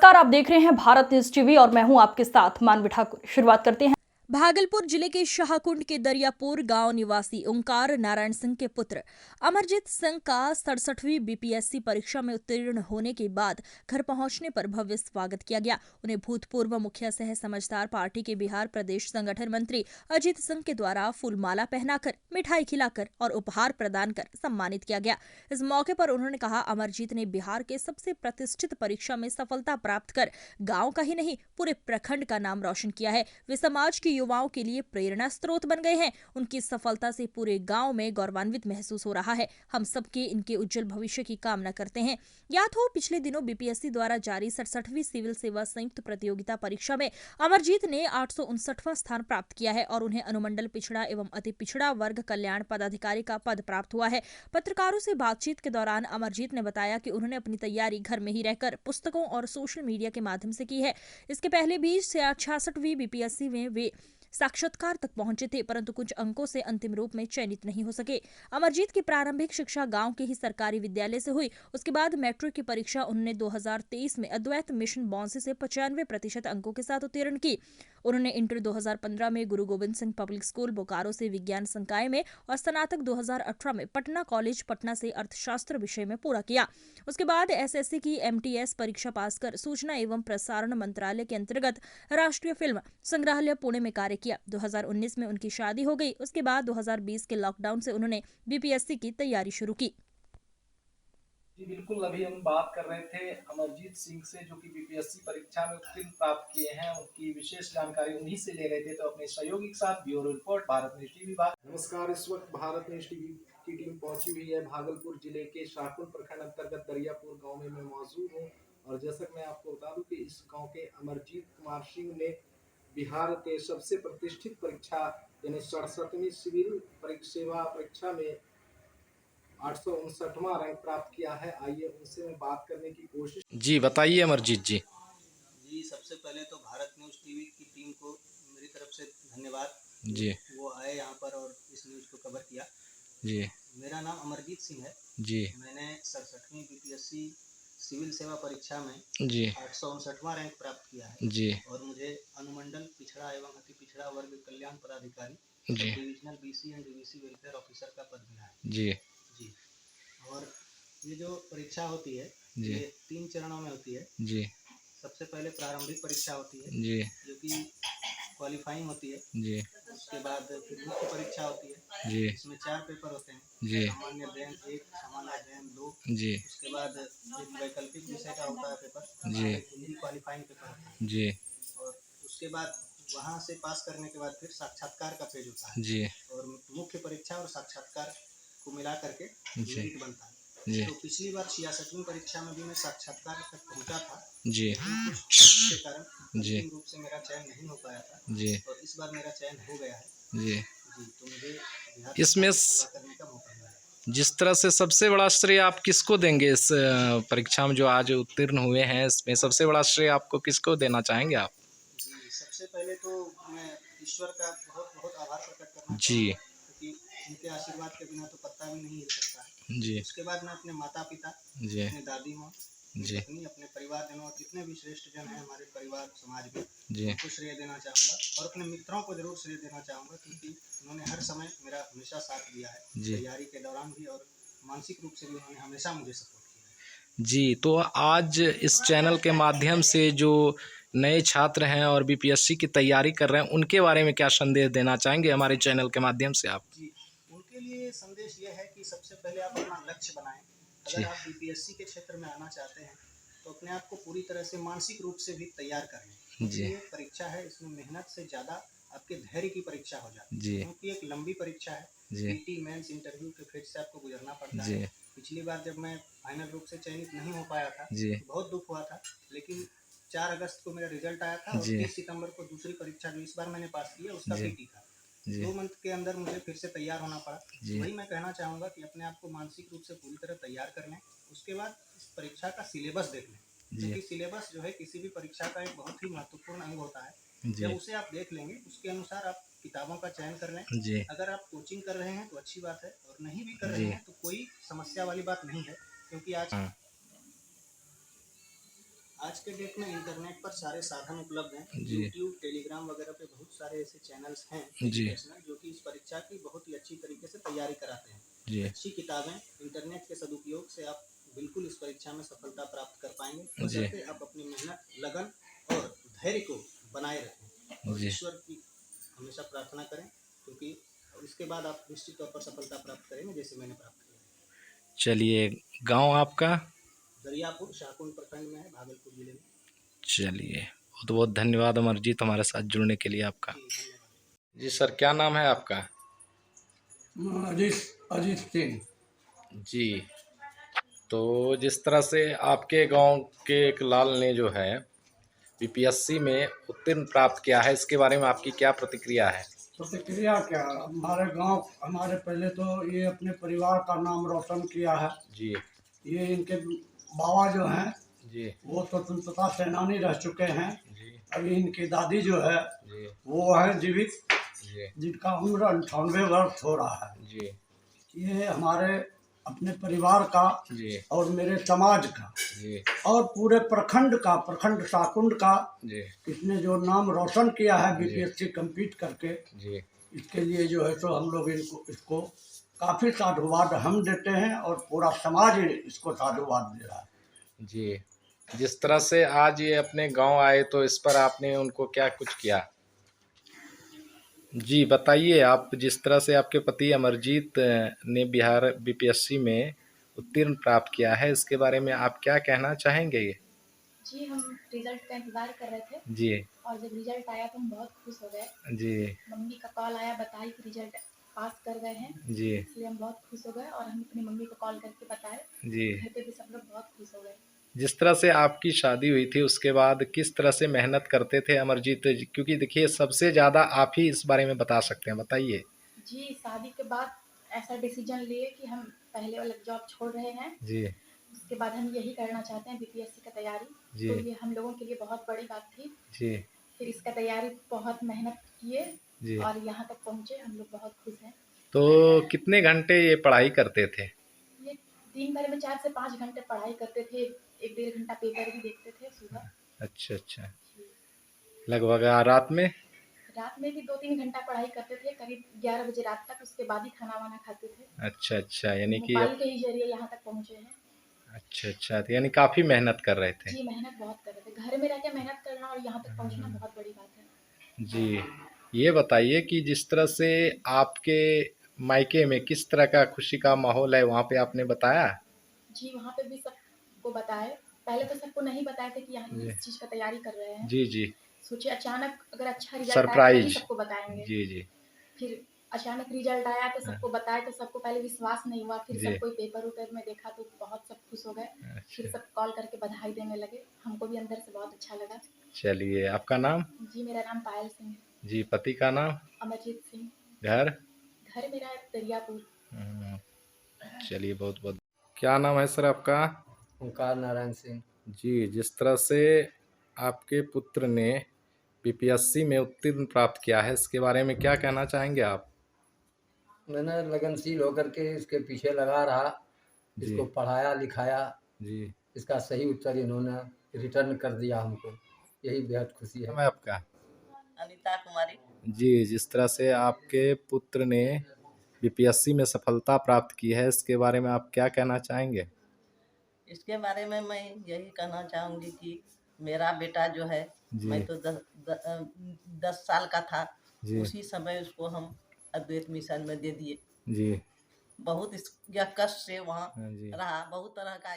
नमस्कार, आप देख रहे हैं भारत न्यूज टीवी और मैं हूं आपके साथ मानवी ठाकुर। शुरुआत करते हैं। भागलपुर जिले के शाहकुंड के दरियापुर गांव निवासी ओंकार नारायण सिंह के पुत्र अमरजीत सिंह का 67वीं बीपीएससी परीक्षा में उत्तीर्ण होने के बाद घर पहुंचने पर भव्य स्वागत किया गया। उन्हें भूतपूर्व मुखिया सह समझदार पार्टी के बिहार प्रदेश संगठन मंत्री अजीत सिंह के द्वारा फूलमाला पहनाकर, मिठाई खिलाकर और उपहार प्रदान कर सम्मानित किया गया। इस मौके पर उन्होंने कहा, अमरजीत ने बिहार के सबसे प्रतिष्ठित परीक्षा में सफलता प्राप्त कर गाँव का ही नहीं पूरे प्रखंड का नाम रोशन किया है। वे समाज की युवाओं के लिए प्रेरणा स्रोत बन गए हैं। उनकी सफलता से पूरे गांव में गौरवान्वित महसूस हो रहा है। हम सबके इनके उज्जवल भविष्य की कामना करते हैं। याद हो, पिछले दिनों बीपीएससी द्वारा जारी 67वीं सिविल सेवा संयुक्त प्रतियोगिता परीक्षा में अमरजीत ने 859वां स्थान प्राप्त किया है और उन्हें अनुमंडल पिछड़ा एवं अति पिछड़ा वर्ग कल्याण पदाधिकारी का पद प्राप्त हुआ है। पत्रकारों से बातचीत के दौरान अमरजीत ने बताया कि उन्होंने अपनी तैयारी घर में ही रहकर पुस्तकों और सोशल मीडिया के माध्यम से की है। इसके पहले भी 66वीं बीपीएससी में वे साक्षात्कार तक पहुंचे थे, परंतु कुछ अंकों से अंतिम रूप में चयनित नहीं हो सके। अमरजीत की प्रारंभिक शिक्षा गांव के ही सरकारी विद्यालय से हुई। उसके बाद मैट्रिक की परीक्षा उन्होंने 2023 में अद्वैत मिशन बौंसी से 95% अंकों के साथ उत्तीर्ण की। उन्होंने इंटर 2015 में गुरु गोविंद सिंह पब्लिक स्कूल बोकारो से विज्ञान संकाय में और स्नातक 2018 में पटना कॉलेज पटना से अर्थशास्त्र विषय में पूरा किया। उसके बाद एसएससी की एमटीएस परीक्षा पास कर सूचना एवं प्रसारण मंत्रालय के अंतर्गत राष्ट्रीय फिल्म संग्रहालय पुणे में कार्य किया। 2019 में उनकी शादी हो गई। उसके बाद 2020 के लॉकडाउन से उन्होंने बीपीएससी की तैयारी शुरू की। जी बिल्कुल, अभी हम बात कर रहे थे अमरजीत सिंह से, जो कि बीपीएससी परीक्षा में उत्तीर्ण प्राप्त किए हैं। उनकी विशेष जानकारी उन्हीं से ले रहे थे। तो अपने सहयोगी के साथ bureau report, Bharat news TV. नमस्कार, इस वक्त भारत न्यूज टीवी की टीम पहुंची हुई है भागलपुर जिले के शाहकुंड प्रखंड अंतर्गत दरियापुर गांव में मैं मौजूद हूं। और जैसा कि मैं आपको बता दूं कि इस गांव के अमरजीत कुमार सिंह ने बिहार के सबसे प्रतिष्ठित परीक्षा यानी 67वीं सिविल सेवा परीक्षा में 859वां रैंक प्राप्त किया है। आइए उनसे मैं बात करने की कोशिश। जी बताइए अमरजीत जी। जी, सबसे पहले तो भारत न्यूज़ टीवी की टीम को मेरी तरफ से धन्यवाद। जी वो आए यहाँ पर और इस न्यूज़ को कवर किया। जी मेरा नाम अमरजीत सिंह है। जी मैंने 67वीं बीपीएससी सिविल सेवा परीक्षा में जी 859वां रैंक प्राप्त किया है जी और मुझे अनुमंडल पिछड़ा एवं अति पिछड़ा वर्ग कल्याण पदाधिकारी जी divisional BC and DVC welfare officer का पद मिला है। जी जी, और ये जो परीक्षा होती है जी ये 3 चरणों में होती है। जी सबसे पहले प्रारंभिक परीक्षा होती है जी जो कि क्वालिफाइंग होती है। जी उसके बाद फिर मुख्य परीक्षा होती है। जी इसमें 4 पेपर होते हैं। जी सामान्य अध्ययन 1, सामान्य अध्ययन 2। जी उसके बाद एक वैकल्पिक विषय का होता है पेपर, जी एक हिंदी क्वालिफाइंग पेपर होता है। जी और उसके बाद वहाँ से पास करने के बाद फिर साक्षात्कार का पेज होता है। जी और मुख्य परीक्षा और साक्षात्कार को मिला करके जी मेरिट बनता है। जी तो पिछली बार 66वीं परीक्षा में भी मैं साक्षात्कार तक पहुंचा था, जी लेकिन कुछ के कारण जी अंतिम रूप से मेरा चयन नहीं हो पाया था। जी और इस बार मेरा चयन हो गया है। जी जी, तो मुझे बिहार इसमें सेवा करने का मौका मिला है। जिस तरह से सबसे बड़ा श्रेय आप किसको देंगे? इस परीक्षा में जो आज उत्तीर्ण हुए हैं, इसमें सबसे बड़ा श्रेय आपको किसको देना चाहेंगे आप? जी, सबसे पहले तो मैं ईश्वर का बहुत बहुत आभार प्रकट करना जी चाहूँगा, क्योंकि उनके आशीर्वाद के बिना तो पत्ता भी नहीं हिल सकता है। जी उसके बाद मैं अपने माता पिता, जी अपने दादी माँ, अपनी जी पत्नी, अपने परिवारजनों और जितने भी श्रेष्ठ जन हैं हमारे परिवार समाज में, जी उनको श्रेय देना चाहूँगा। और अपने मित्रों को जरूर श्रेय देना चाहूँगा, क्योंकि उन्होंने हर समय मेरा हमेशा साथ दिया है, जी तैयारी के दौरान भी और मानसिक रूप से भी उन्होंने हमेशा मुझे सपोर्ट किया है। जी, तो आज इस चैनल के माध्यम से जो नए छात्र हैं और बीपीएससी की तैयारी कर रहे हैं, उनके बारे में क्या संदेश देना चाहेंगे हमारे चैनल के माध्यम से आप? जी, उनके लिए संदेश ये है कि सबसे पहले आप अपना लक्ष्य बनाएं। जी अगर आप बीपीएससी के क्षेत्र में आना चाहते हैं तो अपने आप को पूरी तरह से मानसिक रूप से भी तैयार कर लें। जी ये परीक्षा है, इसमें मेहनत से ज़्यादा आपके धैर्य की परीक्षा हो जाती है, जी क्योंकि एक लंबी परीक्षा है। जी पीटी मेंस इंटरव्यू के फेज से आपको गुजरना पड़ता जी है। पिछली बार जब मैं फाइनल रूप से चयनित नहीं हो पाया था जी तो बहुत दुख हुआ था, लेकिन 4 अगस्त को मेरा रिजल्ट आया था और जी 30 सितंबर को दूसरी परीक्षा जो इस बार मैंने पास की है उसका जी पीटी था। जी 2 मंथ के अंदर मुझे फिर से तैयार होना पड़ा। जी वही मैं कहना चाहूँगा कि अपने आप को मानसिक रूप से पूरी तरह तैयार कर लें। उसके बाद इस परीक्षा का सिलेबस देख लें, क्योंकि सिलेबस जो है किसी भी परीक्षा का एक बहुत ही महत्वपूर्ण अंग होता है। जब जी उसे आप देख लेंगे उसके अनुसार आप किताबों का चयन कर लें। जी अगर आप कोचिंग कर रहे हैं तो अच्छी बात है, और नहीं भी कर रहे जी हैं तो कोई समस्या वाली बात नहीं है, क्योंकि आज हाँ आज के डेट में इंटरनेट पर सारे साधन उपलब्ध हैं। जी। यूट्यूब, टेलीग्राम वगैरह पे बहुत सारे ऐसे चैनल्स हैं जी। एजुकेशनल, जो कि इस परीक्षा की बहुत ही अच्छी तरीके से तैयारी कराते हैं। जी। अच्छी किताबें, इंटरनेट के सदुपयोग से आप बिल्कुल इस परीक्षा में सफलता प्राप्त कर पाएंगे, जी। बशर्ते आप अपनी मेहनत, लगन और धैर्य को बनाए रखें और जी। ईश्वर की हमेशा प्रार्थना करें, क्योंकि इसके बाद आप निश्चित तौर पर सफलता प्राप्त करेंगे, जैसे मैंने प्राप्त किया। चलिए, गांव आपका? दरियापुर शाहकुंड प्रखंड में है, भागलपुर जिले में। चलिए, बहुत बहुत धन्यवाद अमरजीत हमारे साथ जुड़ने के लिए आपका। जी, धन्यवाद। जी सर, क्या नाम है आपका? अजीत अजीत सिंह। जी, तो जिस तरह से आपके गांव के एक लाल ने जो है बीपीएससी में उत्तीर्ण प्राप्त किया है, इसके बारे में आपकी क्या प्रतिक्रिया है? प्रतिक्रिया क्या, हमारे गांव, हमारे पहले तो ये अपने परिवार का नाम रोशन किया है। जी। ये इनके बाबा जो हैं जी। वो स्वतंत्रता सेनानी रह चुके हैं। जी। अभी इनकी दादी जो है जी। वो है जीवित, जी। जिनका उम्र 98 वर्ष हो रहा है। जी। ये हमारे अपने परिवार का जी। और मेरे समाज का जी। और पूरे प्रखंड का, प्रखंड शाहकुंड का जी। इसने जो नाम रोशन किया है बीपीएससी कंप्लीट करके, जी। इसके लिए जो है तो हम लोग इसको काफ़ी साधुवाद हम देते हैं और पूरा समाज इसको साधुवाद दे रहा है। जी, जिस तरह से आज ये अपने गांव आए तो इस पर आपने उनको क्या कुछ किया? जी बताइए, आप जिस तरह से आपके पति अमरजीत ने बिहार बीपीएससी में उत्तीर्ण प्राप्त किया है, इसके बारे में आप क्या कहना चाहेंगे? जी, हम रिज़ल्ट का इंतज़ार कर रहे थे जी। और जब रिज़ल्ट आया तो हम बहुत खुश हो गए। जी। मम्मी का कॉल आया, बताई कि रिज़ल्ट पास कर गए हैं, जी। इसलिए हम बहुत खुश हो गए और हम अपनी मम्मी को कॉल करके बताए। जी। घर पे भी सब लोग बहुत खुश हो गए। जिस तरह से आपकी शादी हुई थी उसके बाद किस तरह से मेहनत करते थे अमरजीत? क्योंकि देखिए सबसे ज़्यादा आप ही इस बारे में बता सकते हैं, बताइए। जी, शादी के बाद ऐसा डिसीजन लिए कि हम पहले वाला जॉब छोड़ रहे हैं, जी। उसके बाद हम यही करना चाहते हैं बीपीएससी का तैयारी। जी। तो ये हम लोगों के लिए बहुत बड़ी बात थी। जी। फिर इसका तैयारी बहुत मेहनत किए जी। और यहाँ तक पहुँचे, हम लोग बहुत खुश हैं। तो कितने घंटे ये पढ़ाई करते थे? ये दिन भर में 4 से 5 घंटे पढ़ाई करते थे, 1 डेढ़ घंटा पेपर भी देखते थे सुबह। अच्छा अच्छा। लगभग रात में? रात में भी 2-3 घंटा पढ़ाई करते थे, करीब 11 बजे रात तक, उसके बाद ही खाना वाना खाते थे। अच्छा अच्छा, यानी कि मोबाइल के ही जरिए यहाँ तक पहुँचे हैं। अच्छा अच्छा, तो यानी काफ़ी मेहनत कर रहे थे। जी, मेहनत बहुत कर रहे थे। घर में रह के मेहनत करना और यहाँ तक पहुँचना बहुत बड़ी बात है। जी, ये बताइए कि जिस तरह से आपके मायके में किस तरह का खुशी का माहौल है, वहाँ पे आपने बताया? जी, वहाँ पे भी सबको बताए। पहले तो सबको नहीं बताए थे कि यहाँ जी। इस चीज़ का तैयारी कर रहे हैं। जी। जी। सोचे अचानक अगर अच्छा रिजल्ट आया तभी सरप्राइज। सबको बताएँगे। जी। जी। फिर अचानक रिजल्ट आया तो सबको बताया, तो सबको पहले विश्वास नहीं हुआ। फिर जी। सब कोई पेपर-वेपर में देखा तो बहुत सब खुश हो गए। फिर अच्छा, सब कॉल करके बधाई देने लगे। हमको भी अंदर से बहुत अच्छा लगा। चलिए, आपका नाम? जी, मेरा नाम पायल सिंह है। जी, पति का नाम? अमरजीत सिंह। घर? घर मेरा दरियापुर। हम्म, चलिए, बहुत बहुत। क्या नाम है सर आपका? ओंकार नारायण सिंह। जी, जिस तरह से आपके पुत्र ने बीपीएससी में उत्तीर्ण प्राप्त किया है, इसके बारे में क्या कहना चाहेंगे आप? मैंने लगनशील होकर के इसके पीछे लगा रहा, जी। इसको पढ़ाया लिखाया, जी। इसका सही उत्तर इन्होंने रिटर्न कर दिया हमको, यही बेहद खुशी है। नाम है आपका? अनीता कुमारी। जी, जिस तरह से आपके पुत्र ने बीपीएससी में सफलता प्राप्त की है, इसके बारे में आप क्या कहना चाहेंगे? इसके बारे में मैं यही कहना चाहूँगी कि मेरा बेटा जो है, जी। मैं तो 10 साल का था, जी। उसी समय उसको हम अद्वैत मिशन में दे दिए। जी। बहुत यह कष्ट से वहाँ हाँ जी। रहा, बहुत तरह का